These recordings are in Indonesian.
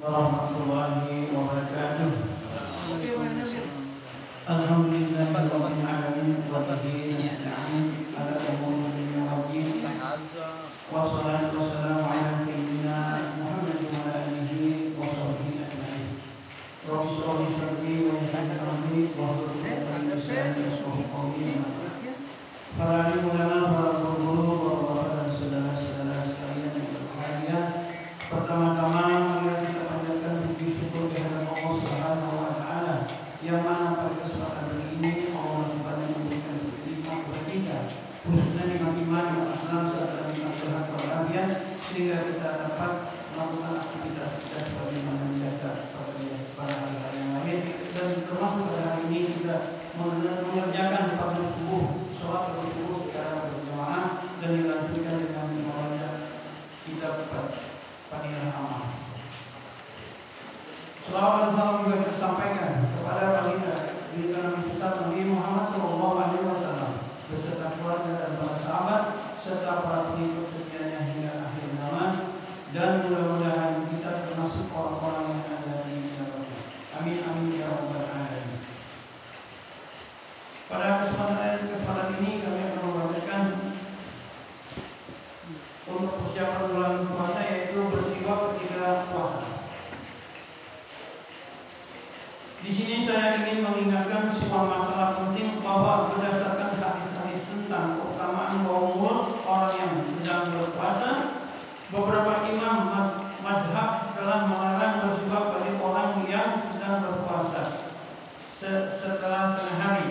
warahmatullahi wabarakatuh. Alhamdulillahirabbil alamin wa bihi nasta'in ala umuri dunya waddin. Wassalatu wassalamu ala sayyidina Muhammadin wa ala alihi wa sahbihi ajma'in. Rabbi shrah li sadri wa yassir li amri wahlul 'uqdatam min lisani yafqahu qawli. Para ulama, para guru, bapak-bapak dan saudara-saudara sekalian yang berbahagia, pertama-tama marilah kita panjatkan puji syukur kehadirat Allah Subhanahu wa taala yang mana pada kesempatan hari ini Allah Subhanahu memberikan nikmat kepada kita, khususnya nikmat iman, nikmat Islam serta nikmat sehat walafiat, sehingga kita dapat melakukan aktivitas kita sebagaimana biasa pada hari-hari yang lain, dan termasuk pada hari ini kita mengerjakan fardu subuh, sholat subuh secara berjamaah dan dilanjutkan dengan membaca kitab Fadilah Amal. Selawat dan salam juga kita sampaikan kepada baginda Nabi besar Nabi Muhammad SAW beserta keluarga dan para sahabat serta para pengikut setianya hingga akhir zaman, dan mudah-mudahan kita termasuk orang-orang yang ada di dalamnya. Amin amin ya rabbal alamin. Pada kesempatan ini kami akan membacakan untuk persiapan bulan puasa, yaitu bersiwak ketika puasa. Di sini saya ingin mengingatkan sebuah masalah penting bahwa berdasarkan hadis-hadis tentang keutamaan bau mulut orang yang sedang berpuasa, beberapa imam mazhab telah melarang bersiwak bagi orang yang sedang berpuasa setelah tengah hari.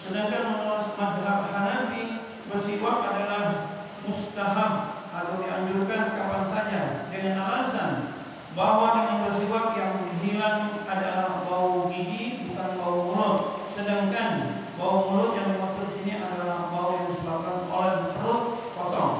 Sedangkan menurut mazhab Hanafi, bersiwak adalah mustahab atau dianjurkan kapan saja dengan alasan bahwa dengan bersiwak yang hilang adalah bau gigi, bukan bau mulut. Sedangkan bau mulut yang dimaksud di sini adalah bau yang disebabkan oleh perut kosong,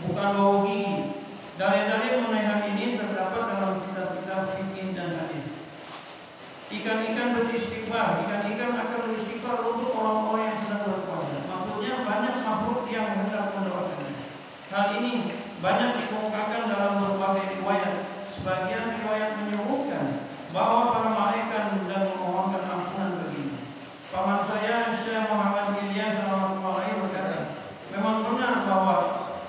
bukan bau gigi. Dalil-dalil mengenai hal ini terdapat dalam kitab-kitab fikih dan hadis. Ikan-ikan beristighfar, ikan-ikan akan beristighfar untuk orang-orang yang sedang berpuasa. Maksudnya banyak makhluk yang hendak mendoakannya. Hal ini banyak dikemukakan dalam berbagai riwayat. Sebagian riwayat menyebutkan bahwa para malaikat dan memohonkan ampunan baginya. Paman saya Syekh Muhammad Ilyas rahimahullah berkata, memang benar bahwa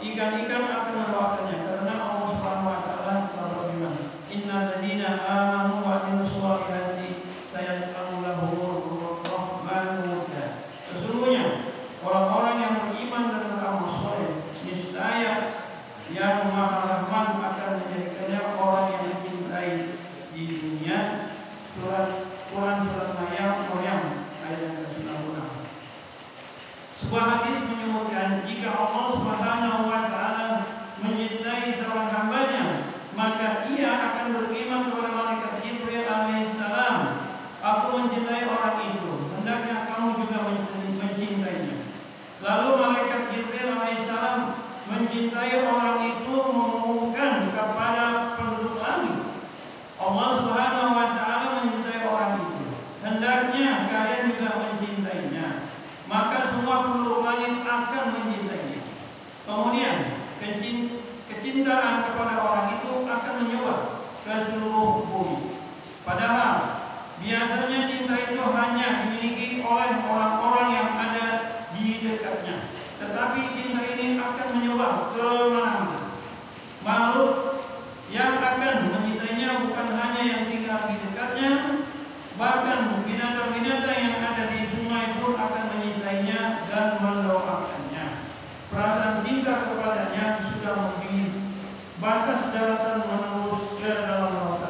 ikan-ikan akan mendoakannya karena Allah Subhanahu wa taala telah berfirman, innal ladzina amanu wa amilus shalihati sayaj'alu lahumur rahmanu wudda. Sesungguhnya orang-orang yang beriman dan beramal saleh, niscaya yang Maha Rahman akan menjadikannya orang yang dicintai di dunia. Quran surat Maryam ayat yang ke-96. Sebuah hadis menyebutkan jika Allah Subhanahu wa taala mencintai seorang hambanya, maka ia akan berfirman kepada malaikat Jibril alaihissalam, aku mencintai orang itu, hendaknya kamu juga mencintainya. Lalu malaikat Jibril alaihissalam mencintai orang itu mengumumkan kepada penduduk langit, Allah Subhanahu wa taala mencintai orang itu, hendaknya kalian juga mencintainya. Maka semua penduduk langit akan mencintainya. Kemudian kecintaan kepada orang itu akan menyebar ke seluruh bumi. Padahal biasanya cinta itu hanya dimiliki oleh orang-orang yang ada di dekatnya. Tetapi cinta ini akan menyebar ke mana-mana. Makhluk yang akan mencintainya bukan hanya yang tinggal di dekatnya, bahkan binatang-binatang yang ada di sungai pun akan mencintainya dan mendoakannya. Perasaan cinta kepadanya sudah melebihi batas daratan menerus ke dalam lautan.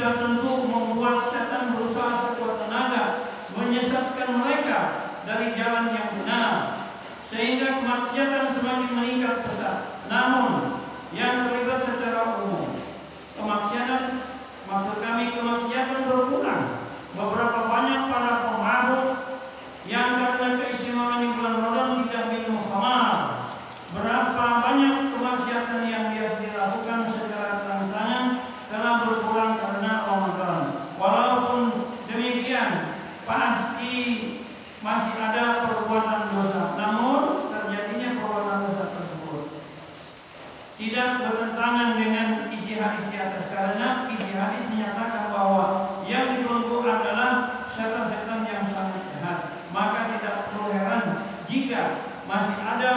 sudah tentu membuat setan berusaha sekuat tenaga menyesatkan mereka dari jalan yang benar, sehingga kemaksiatan semakin meningkat pesat. Namun yang terlibat secara umum, kemaksiatan, maksud kami kemaksiatan berkurang. Beberapa banyak para pemabuk yang karena keistimewaan di bulan Ramadan tidak minum khamar. Berapa banyak kemaksiatan yang biasa dilakukan secara terang-terangan telah berkurang karena Ramadan. Walaupun demikian, pasti masih ada perbuatan dosa. Namun terjadinya perbuatan dosa tersebut tidak bertentangan dengan isi hadis di atas, karena isi hadis menyatakan bahwa yang dibelenggu adalah setan-setan yang sangat jahat. Maka tidak perlu heran jika masih ada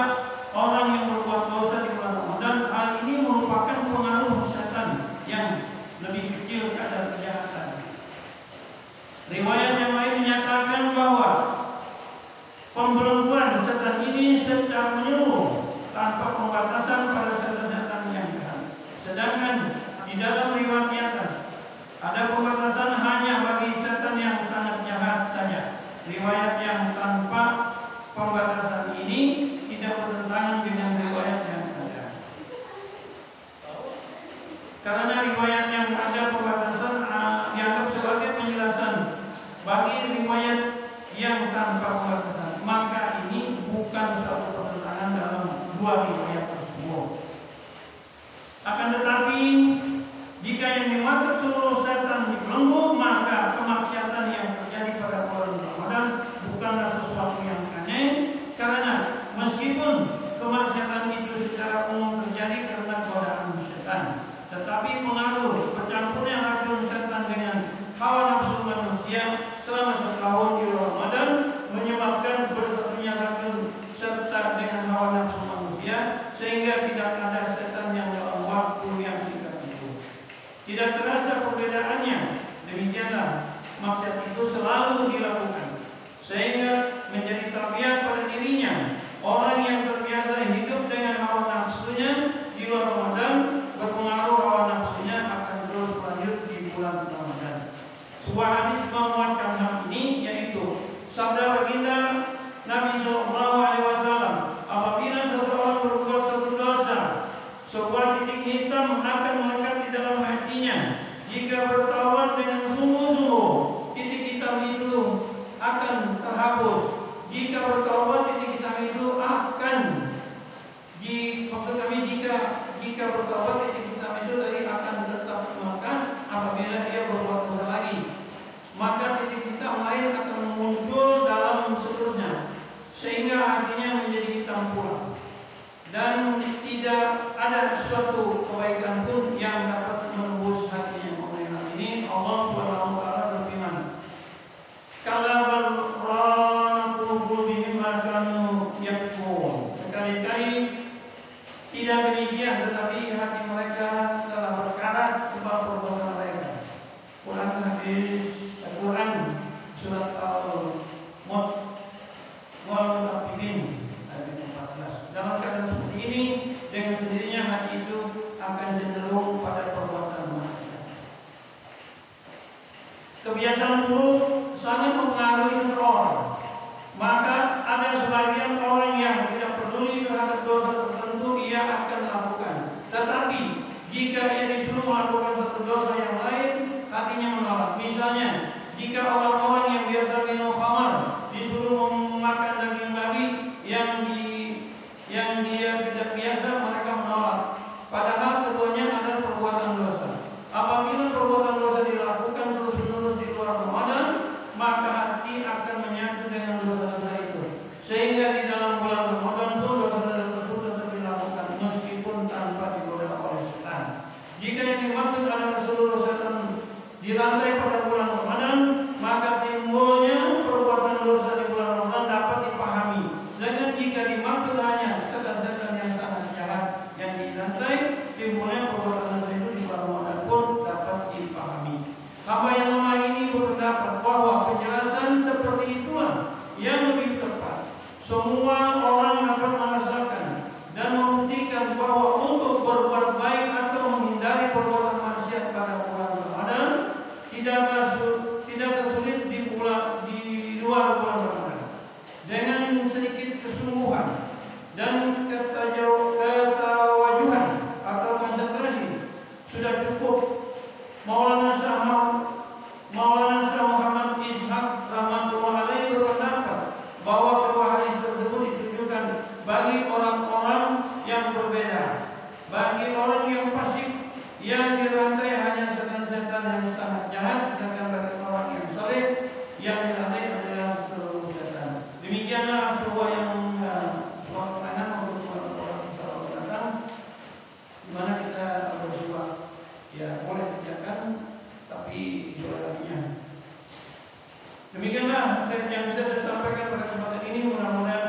orang yang berbuat dosa di bulan Ramadan. Hal ini merupakan pengaruh setan yang lebih kecil kadar kejahatan. Riwayat yang lain menyatakan bahwa pembelengguan setan ini secara menyeluruh tanpa pembatasan pada setan-setan yang jahat. Sedangkan di dalam riwayat di atas ada pembatasan hanya bagi setan yang sangat jahat saja. Riwayat yang tanpa pembatasan ini tidak bertentangan dengan riwayat yang ada. Karena riwayat yang ada pembatasan dianggap sebagai penjelasan bagi riwayat yang tanpa pembatasan, maka ini bukan suatu pertentangan dalam dua riwayat tersebut. Akan tetapi jika yang dimaksud seluruh setan dibelenggu, maka kemaksiatan yang terjadi pada bulan Ramadan bukanlah sesuatu yang aneh, karena meskipun kemaksiatan itu secara umum terjadi karena godaan setan, tetapi pengaruh bercampurnya racun setan dengan hawa nafsu manusia selama setahun di Ramadan menyebabkan bersatunya racun serta dengan hawa nafsu manusia, sehingga tidak ada setan yang dalam waktu yang singkat itu tidak terasa perbedaannya. Demikianlah maksiat itu selalu dilakukan, sehingga menjadi tabiat pada dirinya. Orang yang terbiasa hidup dengan hawa nafsunya di luar Ramadan, berpengaruh hawa nafsunya akan terus lanjut di bulan Ramadan. Sebuah hadis menguatkan hal ini, yaitu sabda baginda Nabi SAW, apabila seseorang berbuat suatu dosa, sebuah titik hitam akan melekat di dalam hatinya. Jika bertaubat dengan sungguh-sungguh, titik hitam itu akan terhapus. Jika bertaubat, titik hitam itu akan maksud kami jika bertaubat, titik hitam itu tadi akan tetap melekat. Apabila dia berbuat dosa lagi, maka titik hitam lain akan muncul dalam seterusnya, sehingga hatinya menjadi hitam pula, dan tidak ada suatu kebaikan pun yang dapat menembus hatinya. Oleh hal ini Allah Subhanahu wa taala berfirman, "Kalla bal rana qulubihim ma kanu yakfurun." Sekali-kali tidak demikian, tetapi hati mereka telah berkarat sebab perbuatan mereka. Quran surat Al-Mutaffifin ayat 14. Dalam keadaan seperti ini, dengan sendirinya hati itu akan cenderung pada perbuatan maksiat. Kebiasaan buruk sangat mempengaruhi seseorang. Maka ada sebagian orang yang tidak peduli terhadap dosa tertentu ia akan lakukan. Tetapi jika ia disuruh melakukan satu dosa yang lain, hatinya menolak. Misalnya, jika orang-orang yang biasa minum khamar disuruh memakan daging babi yang dia tidak biasa, mereka menolak. Padahal keduanya adalah perbuatan dosa. Apabila perbuatan dosa dilakukan terus-menerus di luar Ramadan, maka hati akan menyatu dengan dosa-dosa itu, sehingga di dalam bulan Ramadan pun dosa-dosa tersebut tetap dilakukan meskipun tanpa digoda oleh setan. Jika yang dimaksud adalah seluruh setan dirantai pada bulan Ramadan, maka timbulnya perbuatan dosa di bulan Ramadan dapat dipahami. Sedangkan jika dimaksud hanya setan-setan yang sangat jahat yang dirantai, timbulnya perbuatan dosa itu di bulan Ramadan pun dapat dipahami. Hamba yang lemah ini berpendapat bahwa penjelasan seperti itulah yang lebih tepat. Semua orang dapat merasakan dan membuktikan bahwa untuk berbuat baik atau menghindari perbuatan maksiat pada bulan Ramadan tidak sesulit di luar bulan Ramadan. Dengan sedikit kesungguhan dan ketawajuhan atau konsentrasi sudah cukup. Maulana Syah Muhammad Ishaq rahmatullah alaihi berpendapat bahwa kedua hadis tersebut ditujukan bagi orang-orang yang berbeda, bagi orang yang fasik yang dirantai hanya setan-setan yang sangat jahat, sedangkan bagi orang yang saleh yang dirantai adalah seluruh setan. Demikianlah sebuah sebuah keterangan untuk orang yang datang, di mana kita bersifat ya boleh kerjakan tapi isolasinya. Demikianlah yang bisa saya sampaikan pada kesempatan ini. Mudah-mudahan